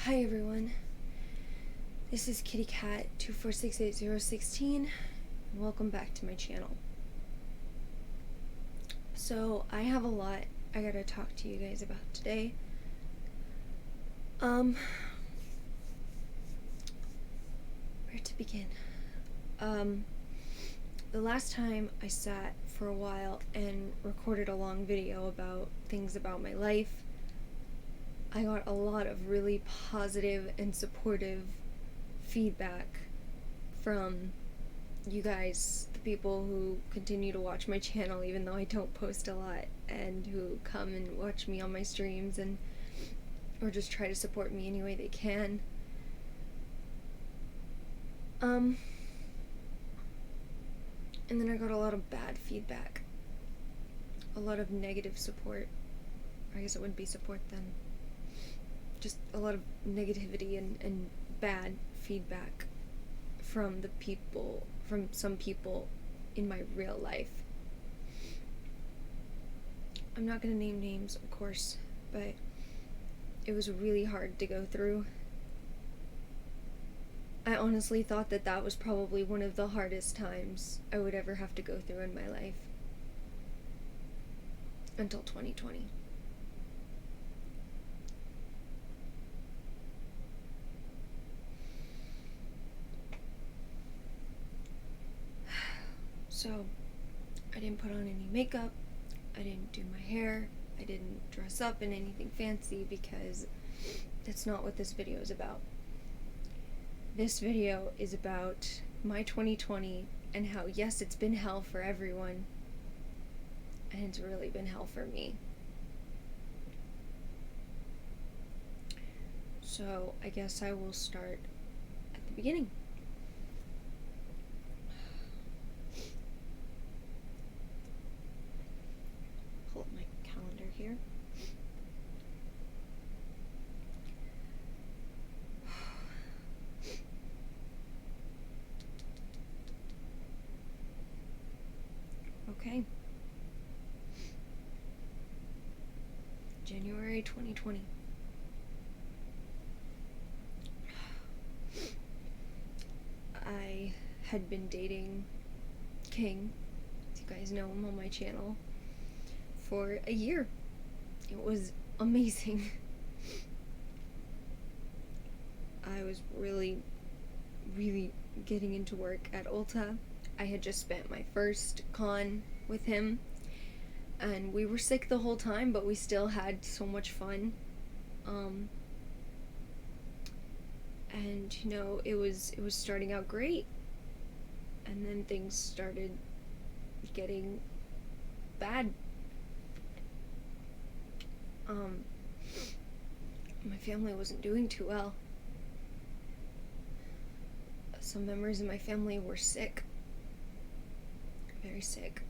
Hi everyone, this is Kitty Cat 2468016 and welcome back to my channel. So I have a lot I gotta talk to you guys about today. Where to begin? The last time I sat for a while and recorded a long video about things about my life, I got a lot of really positive and supportive feedback from you guys, the people who continue to watch my channel even though I don't post a lot, and who come and watch me on my streams and or just try to support me any way they can. And then I got a lot of bad feedback, a lot of negative support. I guess it wouldn't be support then. Just a lot of negativity and bad feedback from some people in my real life. I'm not gonna name names, of course, but it was really hard to go through. I honestly thought that was probably one of the hardest times I would ever have to go through in my life. Until 2020. So, I didn't put on any makeup, I didn't do my hair, I didn't dress up in anything fancy because that's not what this video is about. This video is about my 2020 and how, yes, it's been hell for everyone, and it's really been hell for me. So I guess I will start at the beginning. Pull up my calendar here. Okay. January 2020. I had been dating King, as you guys know him on my channel, for a year. It was amazing. I was really getting into work at Ulta. I had just spent my first con with him, and we were sick the whole time, but we still had so much fun. And you know, it was starting out great, and then things started getting bad. My family wasn't doing too well. Some members of my family were sick. Very sick.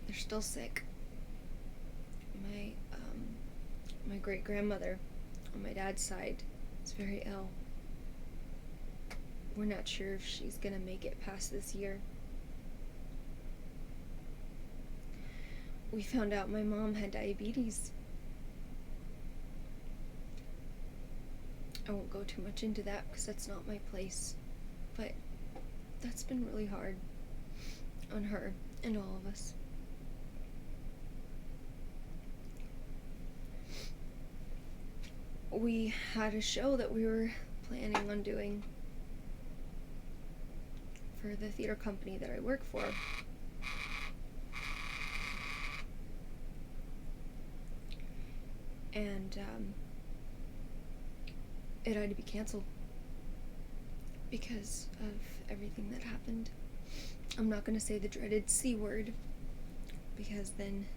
They're still sick. My great-grandmother on my dad's side is very ill. We're not sure if she's gonna make it past this year. We found out my mom had diabetes. I won't go too much into that because that's not my place, but that's been really hard on her and all of us. We had a show that we were planning on doing for the theater company that I work for. And it had to be canceled because of everything that happened. I'm not going to say the dreaded C word because then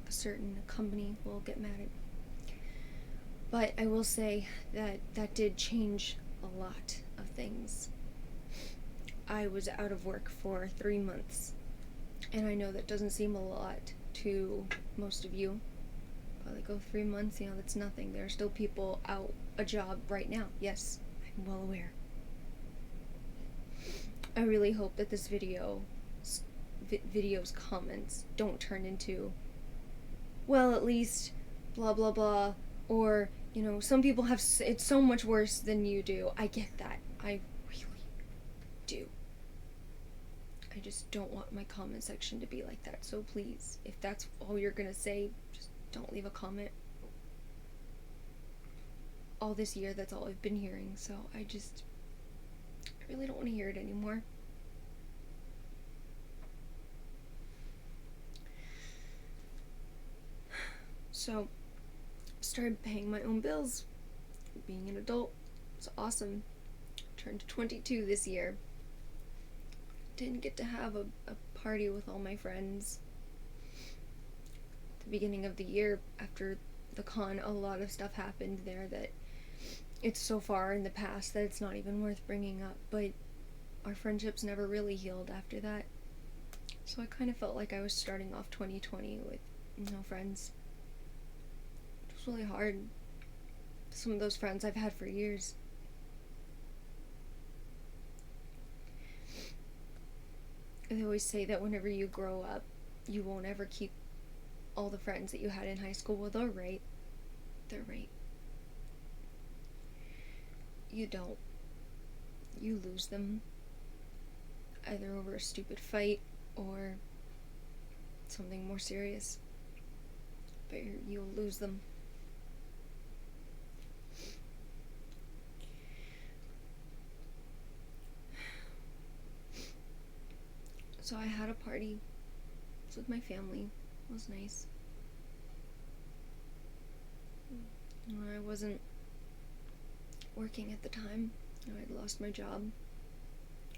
a certain company will get mad at me. But I will say that did change a lot of things. I was out of work for 3 months, and I know that doesn't seem a lot to most of you. But like, 3 months, that's nothing. There are still people out a job right now. Yes, I'm well aware. I really hope that this video's comments don't turn into, well, at least blah blah blah, or Some people have it's so much worse than you do. I get that. I really do. I just don't want my comment section to be like that. So please, if that's all you're gonna say, just don't leave a comment. All this year, that's all I've been hearing. So I really don't want to hear it anymore. So, started paying my own bills. Being an adult, it's awesome. Turned 22 this year. Didn't get to have a party with all my friends. At the beginning of the year, after the con, a lot of stuff happened there that it's so far in the past that it's not even worth bringing up, but our friendships never really healed after that. So I kind of felt like I was starting off 2020 with no friends. It was really hard. Some of those friends I've had for years. They always say that whenever you grow up, you won't ever keep all the friends that you had in high school. Well, they're right. They're right. You don't. You lose them. Either over a stupid fight or something more serious. But you'll lose them. So I had a party. It was with my family. It was nice. I wasn't working at the time. I'd lost my job.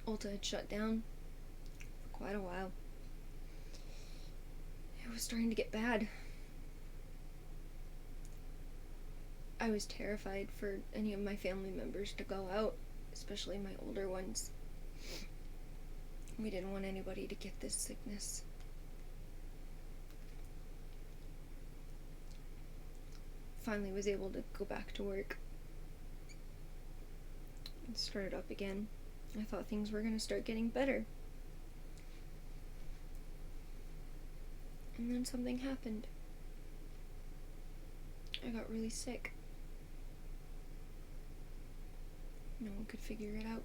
Ulta had shut down for quite a while. It was starting to get bad. I was terrified for any of my family members to go out, especially my older ones. We didn't want anybody to get this sickness. Finally was able to go back to work and start up again. I thought things were going to start getting better. And then something happened. I got really sick. No one could figure it out.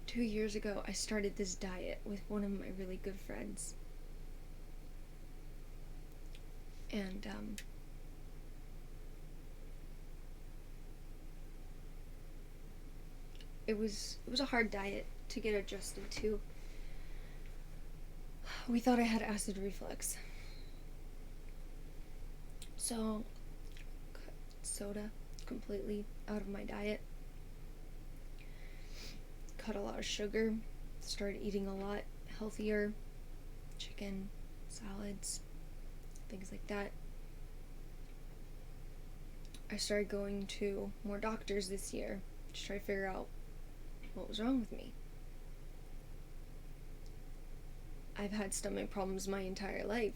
2 years ago, I started this diet with one of my really good friends. And, it was a hard diet to get adjusted to. We thought I had acid reflux. So, cut soda completely out of my diet. Cut a lot of sugar. Started eating a lot healthier. Chicken, salads, things like that. I started going to more doctors this year to try to figure out what was wrong with me. I've had stomach problems my entire life.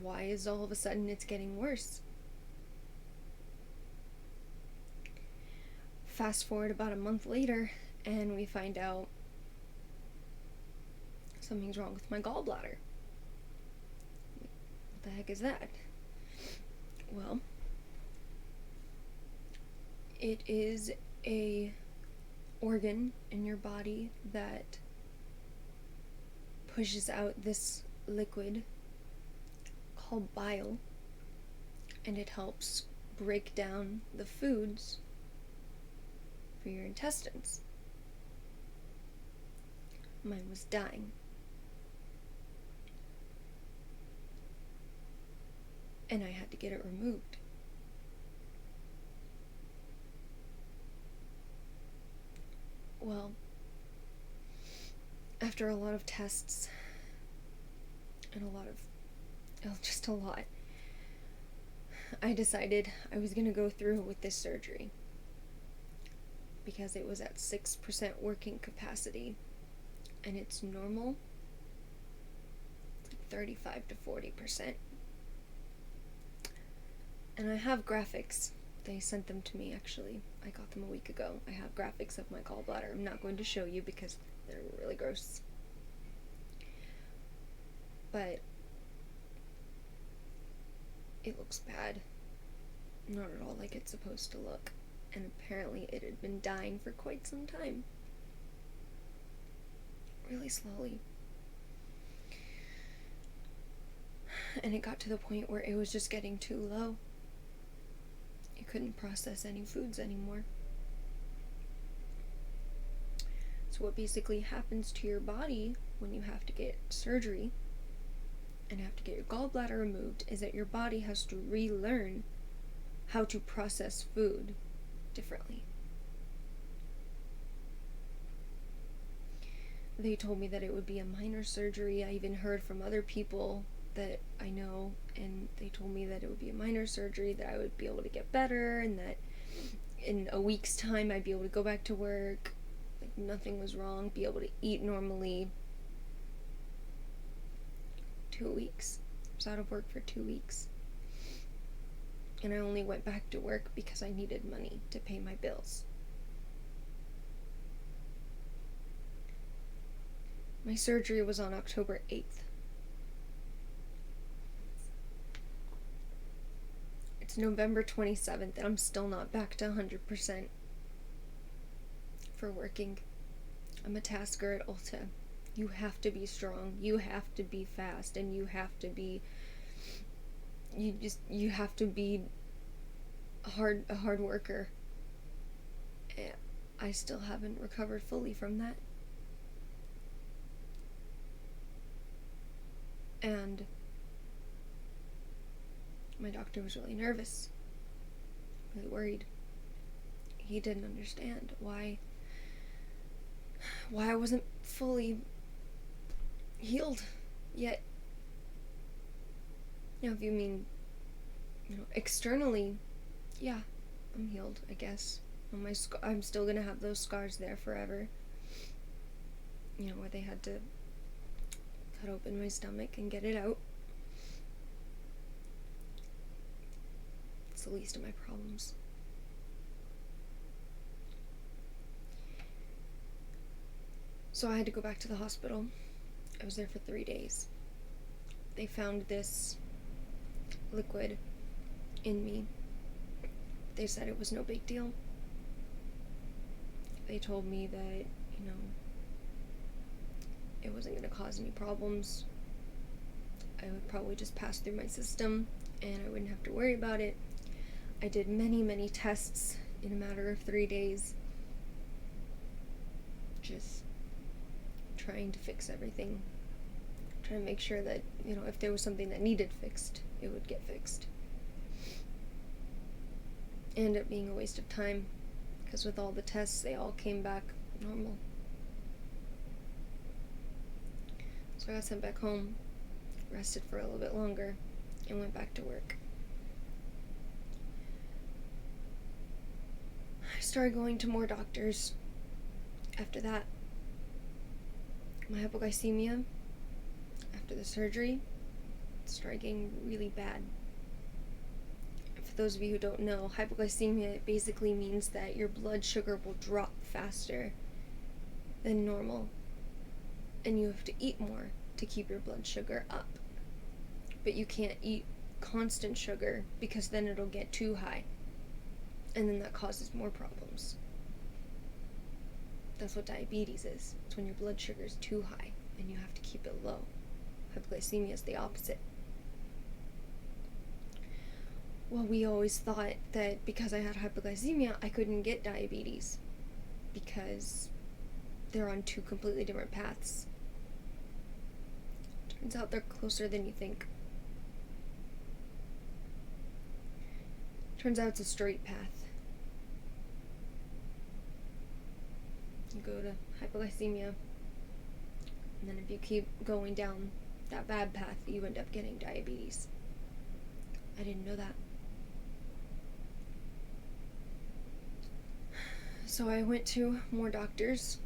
Why is all of a sudden it's getting worse? Fast forward about a month later, and we find out something's wrong with my gallbladder. What the heck is that? Well, it is a organ in your body that pushes out this liquid called bile, and it helps break down the foods for your intestines. Mine was dying. And I had to get it removed. Well, after a lot of tests and just a lot, I decided I was going to go through with this surgery because it was at 6% working capacity, and it's normal. It's like 35 to 40%. And I have graphics. They sent them to me, actually. I got them a week ago. I have graphics of my gallbladder. I'm not going to show you because they're really gross. But it looks bad. Not at all like it's supposed to look. And apparently it had been dying for quite some time. Really slowly. And it got to the point where it was just getting too low. You couldn't process any foods anymore. So what basically happens to your body when you have to get surgery and have to get your gallbladder removed is that your body has to relearn how to process food differently. They told me that it would be a minor surgery. I even heard from other people that I know, and they told me that it would be a minor surgery, that I would be able to get better, and that in a week's time I'd be able to go back to work, like nothing was wrong, be able to eat normally. 2 weeks. I was out of work for 2 weeks. And I only went back to work because I needed money to pay my bills. My surgery was on October 8th. It's November 27th, and I'm still not back to 100% for working. I'm a tasker at Ulta. You have to be strong, you have to be fast, and you have to be a hard worker. I still haven't recovered fully from that. And my doctor was really nervous, really worried. He didn't understand why I wasn't fully healed yet. If you mean, externally, yeah, I'm healed, I guess. I'm still gonna have those scars there forever. Where they had to cut open my stomach and get it out. It's the least of my problems. So I had to go back to the hospital. I was there for 3 days. They found this liquid in me. They said it was no big deal. They told me that, it wasn't going to cause any problems. I would probably just pass through my system and I wouldn't have to worry about it. I did many, many tests in a matter of 3 days. Just trying to fix everything. Trying to make sure that, if there was something that needed fixed, it would get fixed. It ended up being a waste of time, because with all the tests, they all came back normal. So I got sent back home, rested for a little bit longer, and went back to work. I started going to more doctors after that. My hypoglycemia, after the surgery, started getting really bad. For those of you who don't know, hypoglycemia basically means that your blood sugar will drop faster than normal, and you have to eat more to keep your blood sugar up. But you can't eat constant sugar because then it'll get too high, and then that causes more problems. That's what diabetes is. It's when your blood sugar is too high and you have to keep it low. Hypoglycemia is the opposite. Well, we always thought that because I had hypoglycemia, I couldn't get diabetes because they're on two completely different paths. Turns out they're closer than you think. Turns out it's a straight path. You go to hypoglycemia, and then if you keep going down that bad path, you end up getting diabetes. I didn't know that. So I went to more doctors,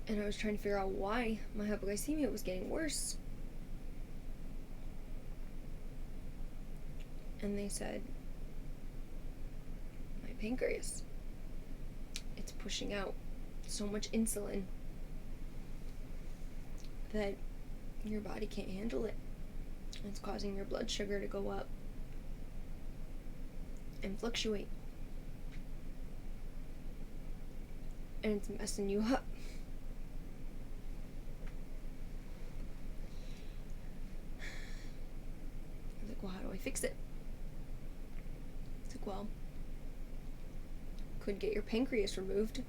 and I was trying to figure out why my hypoglycemia was getting worse. And they said, my pancreas, it's pushing out so much insulin that your body can't handle it. It's causing your blood sugar to go up and fluctuate. And it's messing you up. I'm like, well, how do I fix it? It's like, well, could get your pancreas removed.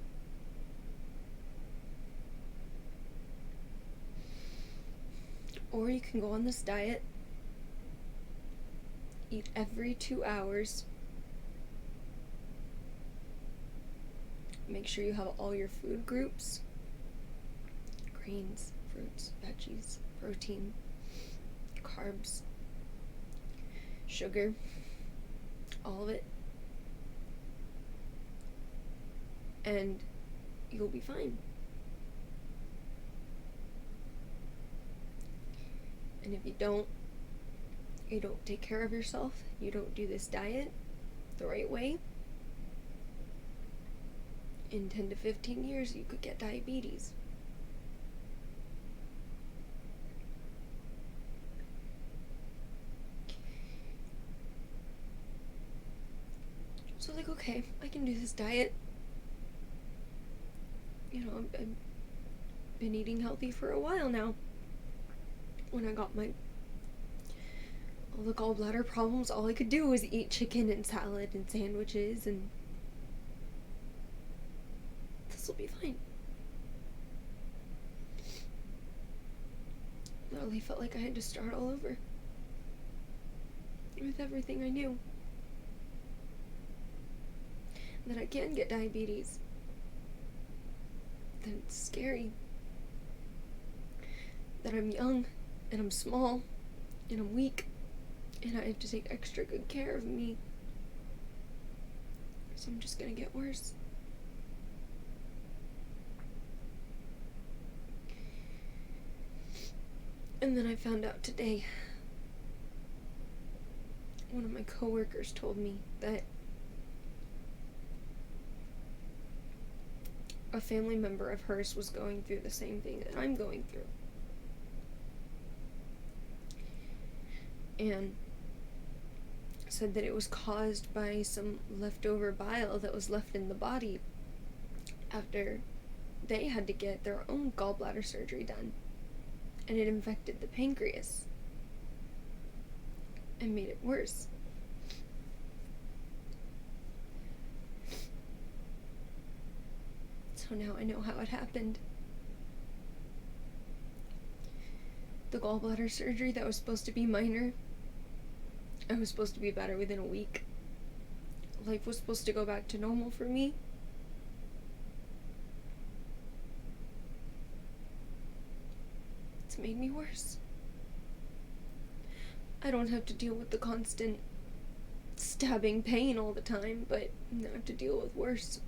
Or you can go on this diet, eat every 2 hours, make sure you have all your food groups, grains, fruits, veggies, protein, carbs, sugar, all of it, and you'll be fine. And if you don't take care of yourself, you don't do this diet the right way, in 10 to 15 years you could get diabetes. So like, okay, I can do this diet. You know, I've been eating healthy for a while now. When I got all the gallbladder problems, all I could do was eat chicken and salad and sandwiches, and this will be fine. Literally felt like I had to start all over with everything I knew. That I can get diabetes. That it's scary. That I'm young, and I'm small, and I'm weak, and I have to take extra good care of me. So I'm just gonna get worse. And then I found out today, one of my coworkers told me that a family member of hers was going through the same thing that I'm going through. And said that it was caused by some leftover bile that was left in the body after they had to get their own gallbladder surgery done. And it infected the pancreas and made it worse. So now I know how it happened. The gallbladder surgery that was supposed to be minor, I was supposed to be better within a week. Life was supposed to go back to normal for me. It's made me worse. I don't have to deal with the constant stabbing pain all the time, but now I have to deal with worse.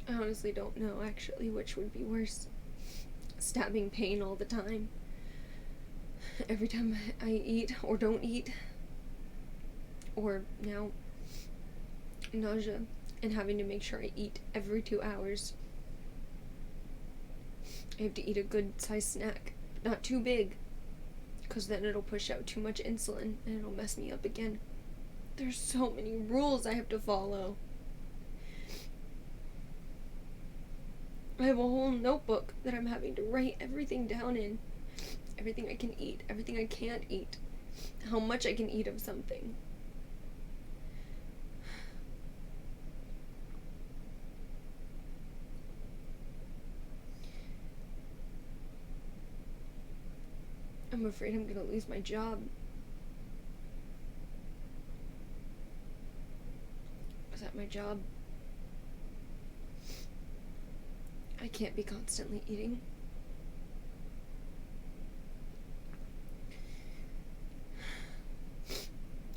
I honestly don't know actually which would be worse. Stabbing pain all the time. Every time I eat or don't eat. Or now nausea and having to make sure I eat every 2 hours. I have to eat a good sized snack, but not too big, because then it'll push out too much insulin and it'll mess me up again. There's so many rules I have to follow. I have a whole notebook that I'm having to write everything down in. Everything I can eat, everything I can't eat, how much I can eat of something. I'm afraid I'm gonna lose my job. Is that my job? I can't be constantly eating.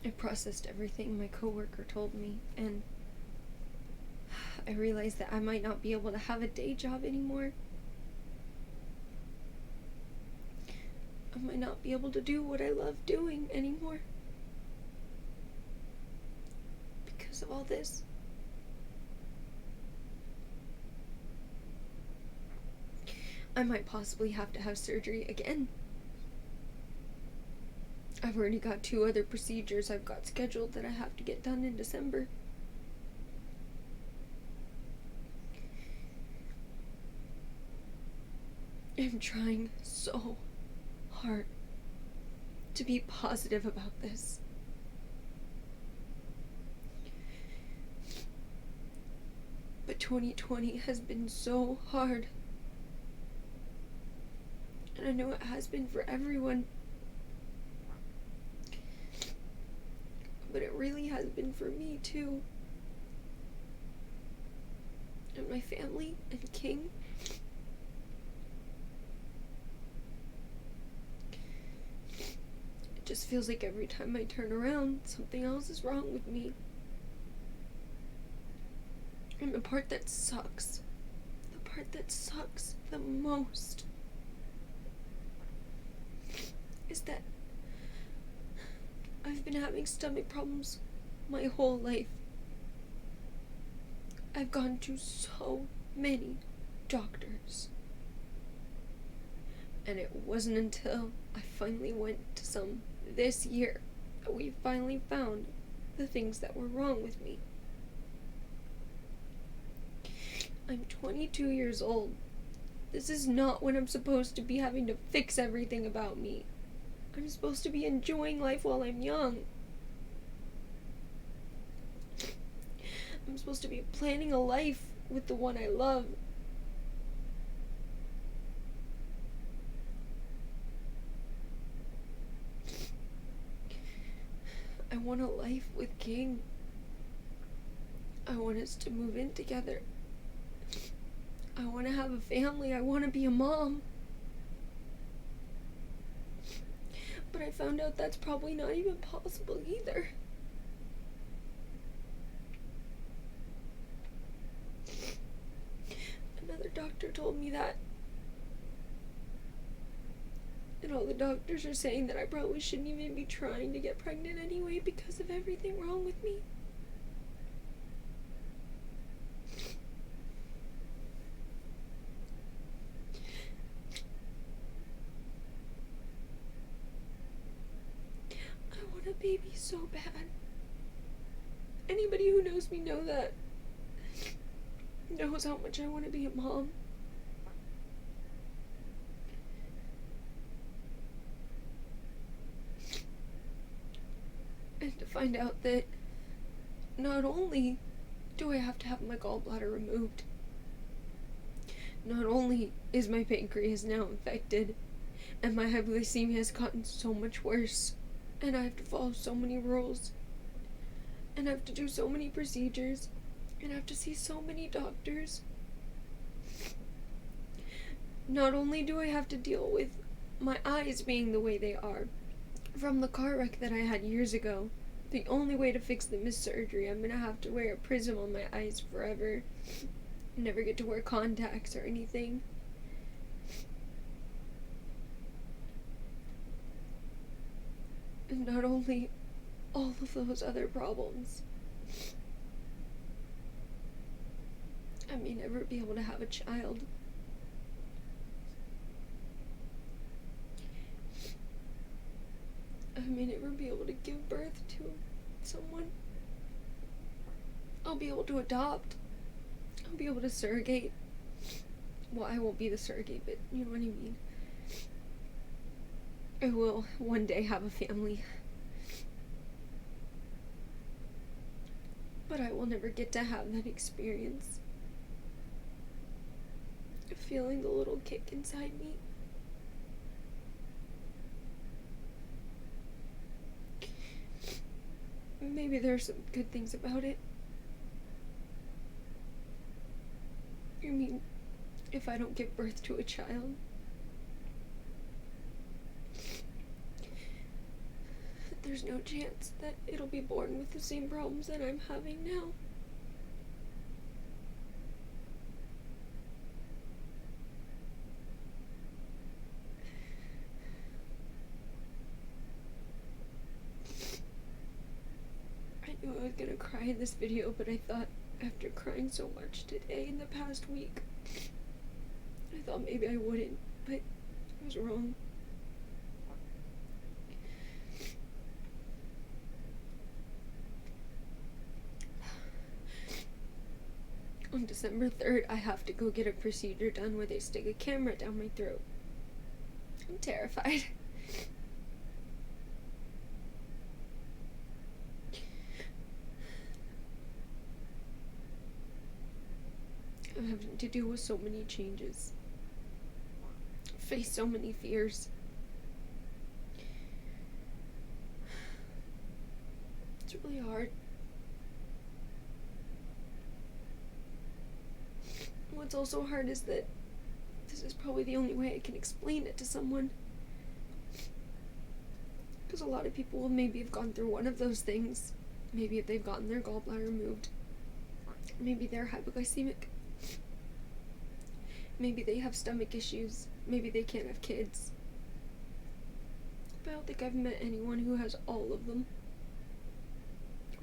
I processed everything my coworker told me, and I realized that I might not be able to have a day job anymore. I might not be able to do what I love doing anymore. Because of all this. I might possibly have to have surgery again. I've already got 2 other procedures I've got scheduled that I have to get done in December. I'm trying so hard to be positive about this. But 2020 has been so hard. And I know it has been for everyone. But it really has been for me too. And my family and King. It just feels like every time I turn around, something else is wrong with me. And the part that sucks the most, is that I've been having stomach problems my whole life. I've gone to so many doctors. And it wasn't until I finally went to some this year that we finally found the things that were wrong with me. I'm 22 years old. This is not when I'm supposed to be having to fix everything about me. I'm supposed to be enjoying life while I'm young. I'm supposed to be planning a life with the one I love. I want a life with King. I want us to move in together. I want to have a family. I want to be a mom. But I found out that's probably not even possible either. Another doctor told me that. And all the doctors are saying that I probably shouldn't even be trying to get pregnant anyway because of everything wrong with me. I want a baby so bad. Anybody who knows me knows how much I want to be a mom. And to find out that not only do I have to have my gallbladder removed, not only is my pancreas now infected, and my hypoglycemia has gotten so much worse, and I have to follow so many rules, and I have to do so many procedures, and I have to see so many doctors. Not only do I have to deal with my eyes being the way they are, from the car wreck that I had years ago. The only way to fix them is surgery. I'm gonna have to wear a prism on my eyes forever. Never get to wear contacts or anything. And not only all of those other problems, I may never be able to have a child. I may never be able to give birth to someone. I'll be able to adopt. I'll be able to surrogate. Well, I won't be the surrogate, but you know what I mean. I will one day have a family. But I will never get to have that experience. Feeling the little kick inside me. Maybe there's some good things about it. I mean, if I don't give birth to a child, there's no chance that it'll be born with the same problems that I'm having now. I knew I was gonna cry in this video, but I thought after crying so much today in the past week, I thought maybe I wouldn't, but I was wrong. On December 3rd, I have to go get a procedure done where they stick a camera down my throat. I'm terrified. I'm having to deal with so many changes, face so many fears. It's really hard. What's also hard is that this is probably the only way I can explain it to someone. Because a lot of people will maybe have gone through one of those things. Maybe if they've gotten their gallbladder removed. Maybe they're hypoglycemic. Maybe they have stomach issues. Maybe they can't have kids. But I don't think I've met anyone who has all of them.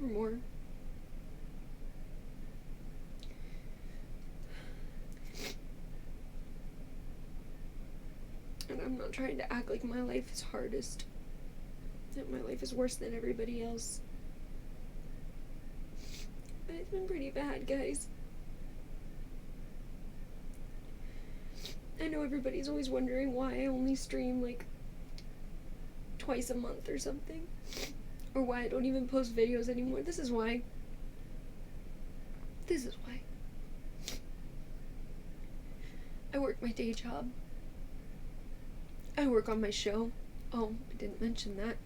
Or more. And I'm not trying to act like my life is hardest. That my life is worse than everybody else. But it's been pretty bad, guys. I know everybody's always wondering why I only stream like twice a month or something. Or why I don't even post videos anymore. This is why. This is why. I work my day job. I work on my show. Oh, I didn't mention that.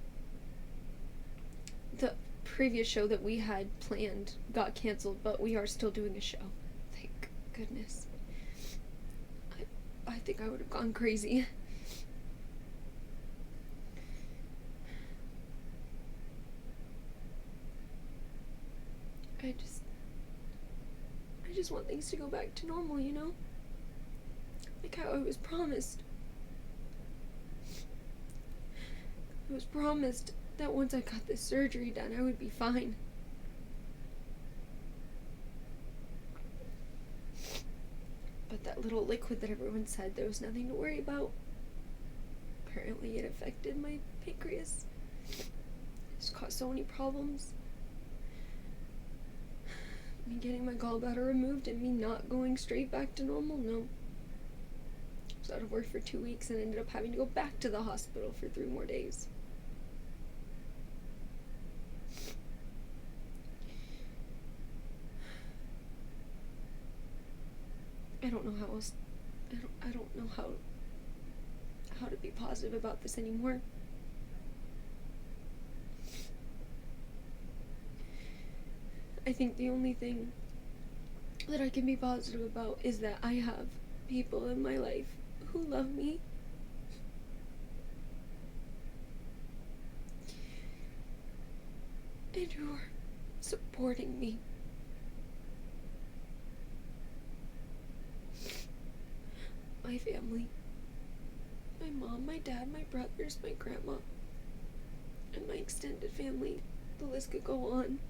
The previous show that we had planned got canceled, but we are still doing a show. Thank goodness. I think I would have gone crazy. I just want things to go back to normal, you know? Like how I was promised. I was promised that once I got this surgery done, I would be fine. But that little liquid that everyone said there was nothing to worry about, apparently it affected my pancreas. It's caused so many problems. Me getting my gallbladder removed and me not going straight back to normal, no. I was out of work for 2 weeks and ended up having to go back to the hospital for 3 more days. I don't know how else. I don't know how to be positive about this anymore. I think the only thing that I can be positive about is that I have people in my life who love me. And who are supporting me. My family. My mom, my dad, my brothers, my grandma, and my extended family. The list could go on.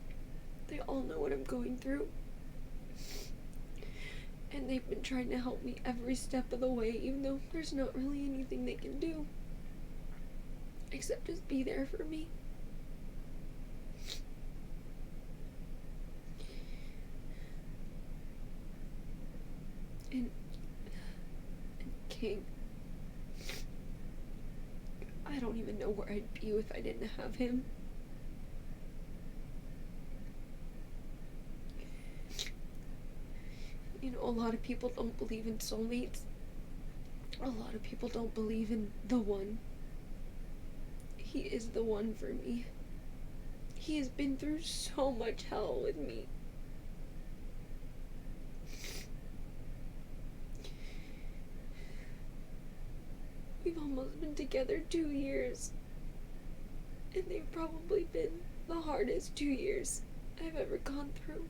They all know what I'm going through. And they've been trying to help me every step of the way, even though there's not really anything they can do. Except just be there for me. And King. I don't even know where I'd be if I didn't have him. You know, a lot of people don't believe in soulmates. A lot of people don't believe in the one. He is the one for me. He has been through so much hell with me. We've almost been together 2 years. And they've probably been the hardest 2 years I've ever gone through.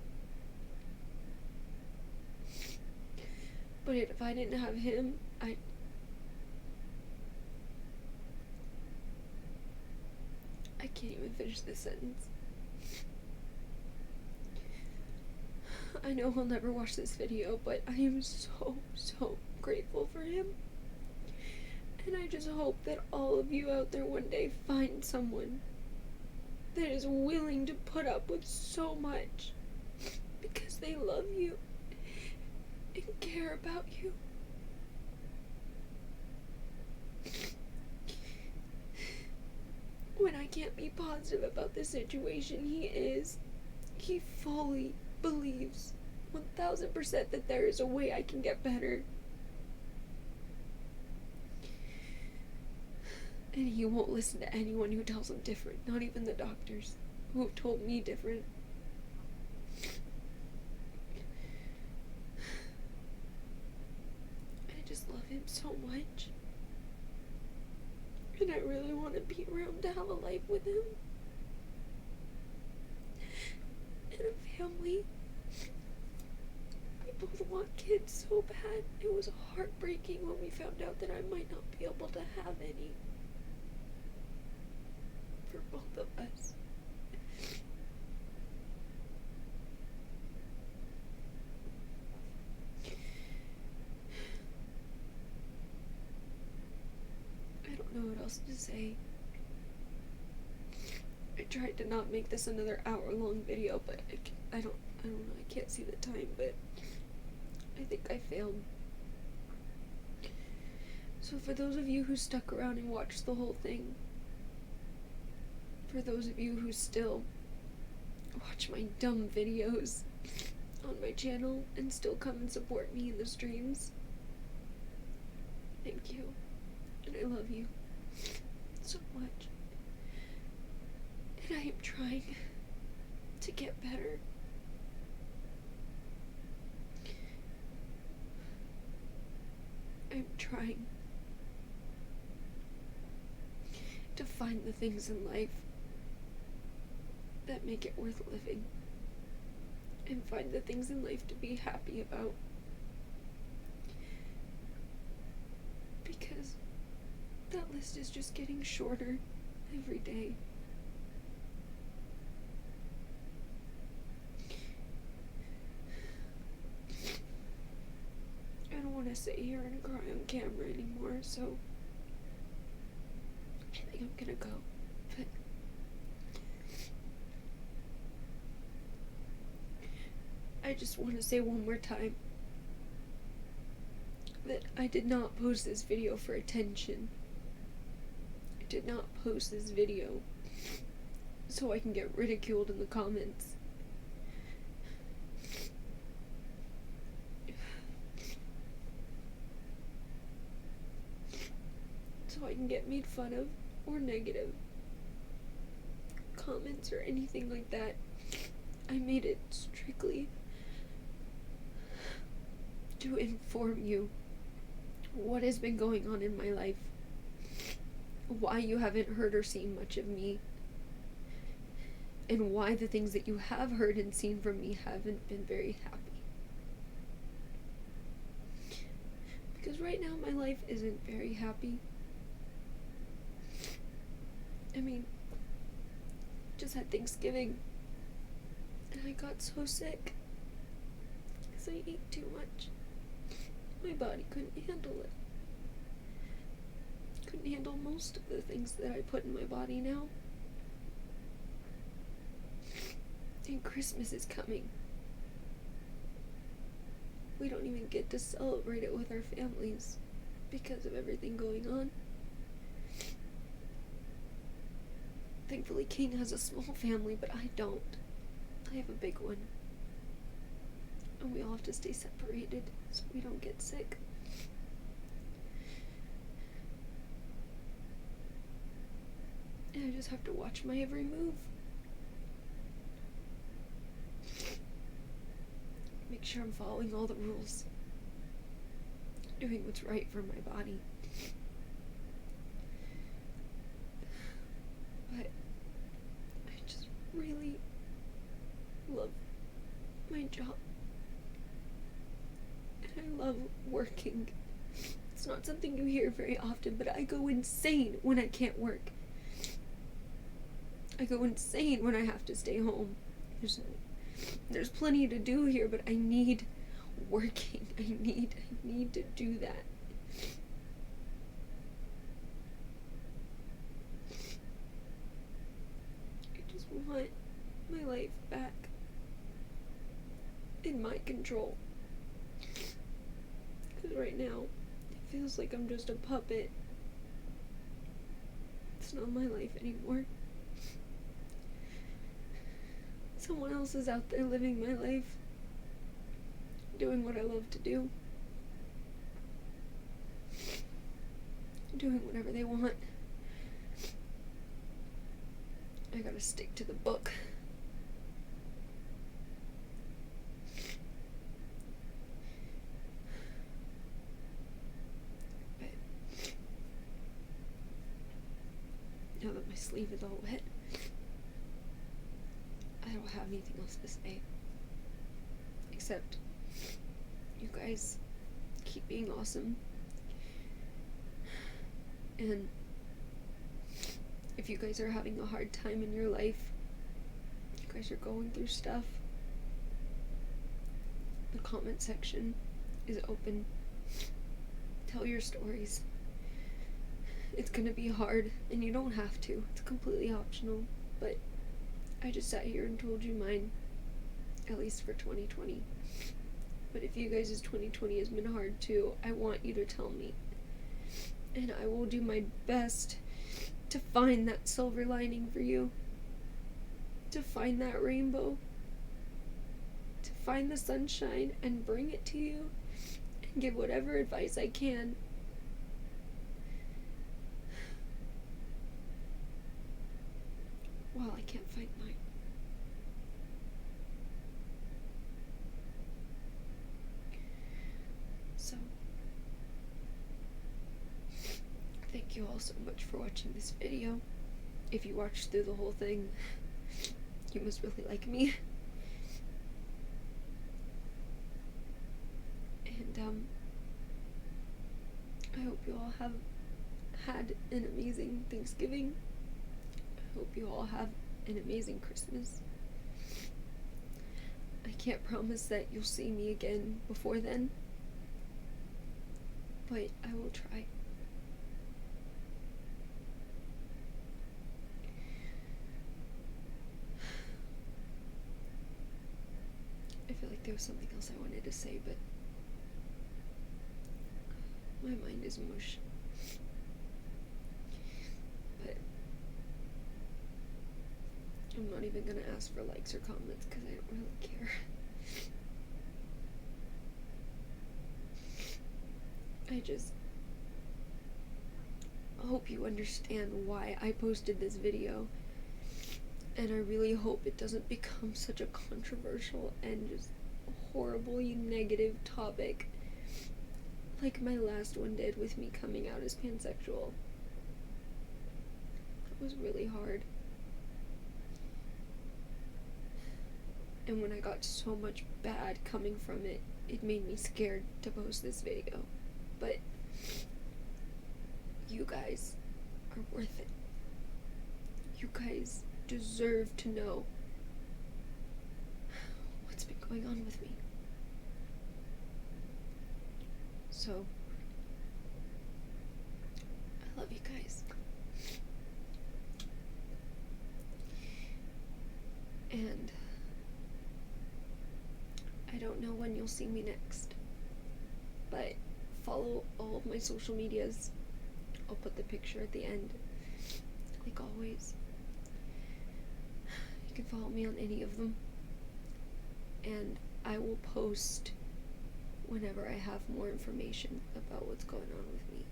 But if I didn't have him, I can't even finish this sentence. I know he'll never watch this video, but I am so grateful for him. And I just hope that all of you out there one day find someone that is willing to put up with so much because they love you and care about you. When I can't be positive about the situation, he is. He fully believes 1000% that there is a way I can get better. And he won't listen to anyone who tells him different, not even the doctors who have told me different. I just love him so much. And I really want to be around to have a life with him. And a family. We both want kids so bad. It was heartbreaking when we found out that I might not be able to have any. For both of us. I don't know what else to say. I tried to not make this another hour-long video, but I don't know, I can't see the time, but I think I failed. So for those of you who stuck around and watched the whole thing, for those of you who still watch my dumb videos on my channel and still come and support me in the streams, thank you. And I love you so much. And I am trying to get better. I'm trying to find the things in life that make it worth living, and find the things in life to be happy about. Because that list is just getting shorter every day. I don't want to sit here and cry on camera anymore, so I think I'm gonna go. But I just want to say one more time that I did not post this video for attention. I did not post this video so I can get ridiculed in the comments. So I can get made fun of or negative comments or anything like that. I made it strictly to inform you what has been going on in my life, why you haven't heard or seen much of me, and why the things that you have heard and seen from me haven't been very happy. Because right now my life isn't very happy. I mean, just had Thanksgiving and I got so sick because I ate too much. My body couldn't handle it. Couldn't handle most of the things that I put in my body now. And Christmas is coming. We don't even get to celebrate it with our families because of everything going on. Thankfully, King has a small family, but I don't. I have a big one. And we all have to stay separated so we don't get sick. And I just have to watch my every move. Make sure I'm following all the rules. Doing what's right for my body. But I just really love my job. And I love working. It's not something you hear very often, but I go insane when I can't work. I go insane when I have to stay home. There's plenty to do here, but I need working. I need to do that. I just want my life back in my control. Because right now, it feels like I'm just a puppet. It's not my life anymore. Someone else is out there living my life, doing what I love to do, doing whatever they want. I gotta stick to the book. But now that my sleeve is all wet, I don't have anything else to say. Except, you guys keep being awesome. And if you guys are having a hard time in your life, you guys are going through stuff, the comment section is open. Tell your stories. It's gonna be hard, and you don't have to. It's completely optional, but I just sat here and told you mine, at least for 2020. But if you guys' 2020 has been hard too, I want you to tell me. And I will do my best to find that silver lining for you. To find that rainbow. To find the sunshine and bring it to you. And give whatever advice I can. While I can't find mine. So, thank you all so much for watching this video. If you watched through the whole thing, you must really like me. And I hope you all have had an amazing Thanksgiving. I hope you all have an amazing Christmas. I can't promise that you'll see me again before then, but I will try. I feel like there was something else I wanted to say, but my mind is mush. But I'm not even gonna ask for likes or comments because I don't really care. I just hope you understand why I posted this video, and I really hope it doesn't become such a controversial and just horribly negative topic like my last one did with me coming out as pansexual. That was really hard. And when I got so much bad coming from it, it made me scared to post this video. But you guys are worth it. You guys deserve to know what's been going on with me. So, I love you guys. And I don't know when you'll see me next, but follow all of my social medias. I'll put the picture at the end, like always. You can follow me on any of them, and I will post whenever I have more information about what's going on with me.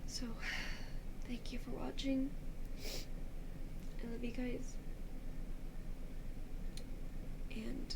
So, thank you for watching. I love you guys. And